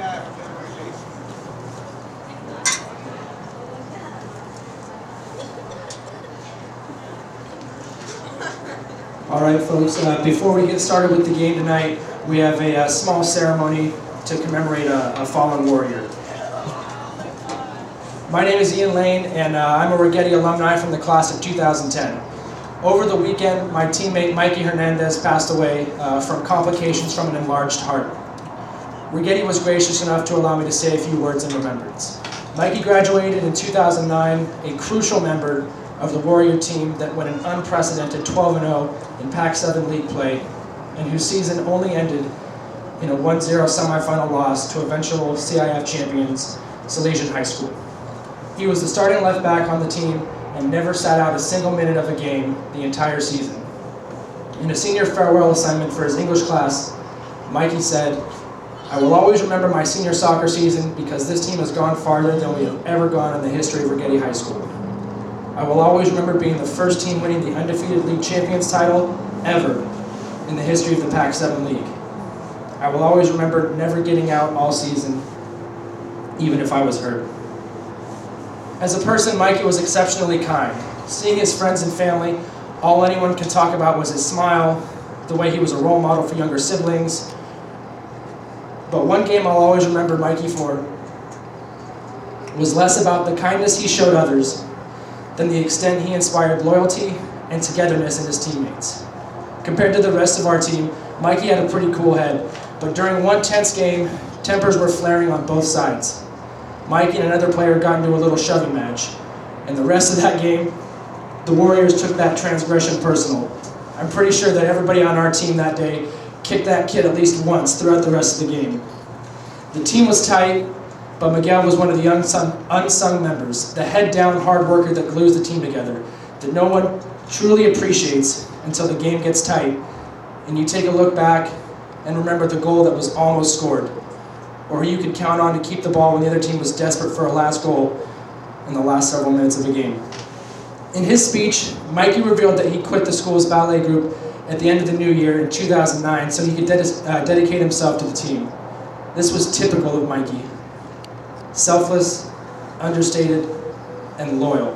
All right, folks, before we get started with the game tonight, we have a small ceremony to commemorate a fallen warrior. My name is Ian Lane, and I'm a Righetti alumni from the class of 2010. Over the weekend, my teammate Mikey Hernandez passed away from complications from an enlarged heart. Righetti was gracious enough to allow me to say a few words in remembrance. Mikey graduated in 2009, a crucial member of the Warrior team that went an unprecedented 12-0 in Pac-7 League play, and whose season only ended in a 1-0 semifinal loss to eventual CIF champions, Righetti High School. He was the starting left back on the team and never sat out a single minute of a game the entire season. In a senior farewell assignment for his English class, Mikey said, "I will always remember my senior soccer season because this team has gone farther than we have ever gone in the history of Righetti High School. I will always remember being the first team winning the undefeated league champions title ever in the history of the Pac-7 League. I will always remember never getting out all season, even if I was hurt." As a person, Mikey was exceptionally kind. Seeing his friends and family, all anyone could talk about was his smile, the way he was a role model for younger siblings. But one game I'll always remember Mikey for was less about the kindness he showed others than the extent he inspired loyalty and togetherness in his teammates. Compared to the rest of our team, Mikey had a pretty cool head, but during one tense game, tempers were flaring on both sides. Mikey and another player got into a little shoving match, and the rest of that game, the Warriors took that transgression personal. I'm pretty sure that everybody on our team that day kicked that kid at least once throughout the rest of the game. The team was tight, but Miguel was one of the unsung members, the head-down hard worker that glues the team together, that no one truly appreciates until the game gets tight, and you take a look back and remember the goal that was almost scored, or who you could count on to keep the ball when the other team was desperate for a last goal in the last several minutes of the game. In his speech, Mikey revealed that he quit the school's ballet group at the end of the new year in 2009 so he could dedicate himself to the team. This was typical of Mikey. Selfless, understated, and loyal.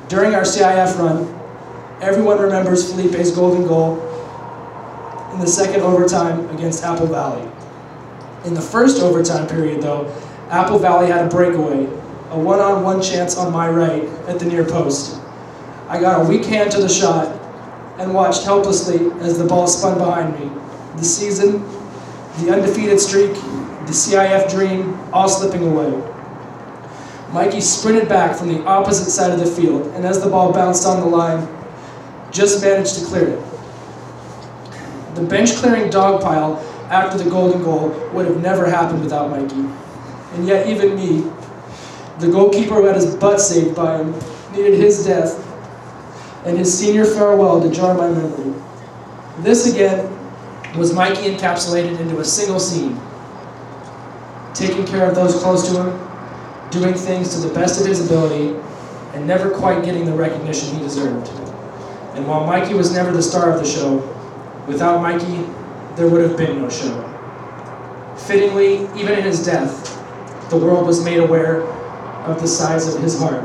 During our CIF run, everyone remembers Felipe's golden goal in the second overtime against Apple Valley. In the first overtime period, though, Apple Valley had a breakaway, a one-on-one chance on my right at the near post. I got a weak hand to the shot and watched helplessly as the ball spun behind me. The season, the undefeated streak, the CIF dream, all slipping away. Mikey sprinted back from the opposite side of the field, and as the ball bounced on the line, just managed to clear it. The bench-clearing dog pile after the golden goal would have never happened without Mikey. And yet even me, the goalkeeper who had his butt saved by him, needed his death and his senior farewell to jar my memory. This again was Mikey encapsulated into a single scene. Taking care of those close to him, doing things to the best of his ability, and never quite getting the recognition he deserved. And while Mikey was never the star of the show, without Mikey, there would have been no show. Fittingly, even in his death, the world was made aware of the size of his heart.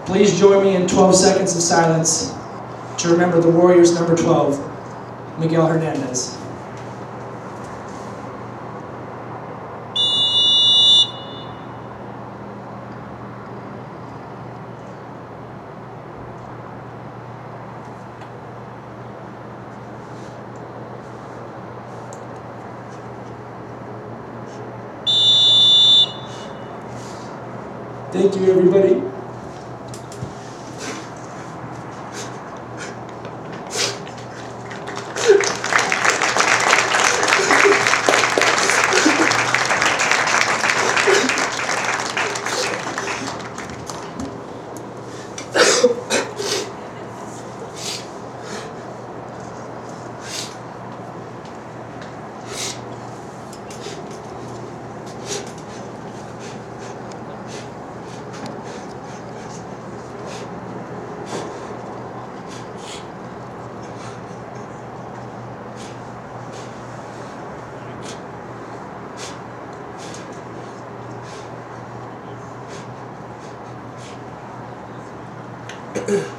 Please join me in 12 seconds of silence to remember the Warriors number 12, Miguel Hernandez. Thank you, everybody. We're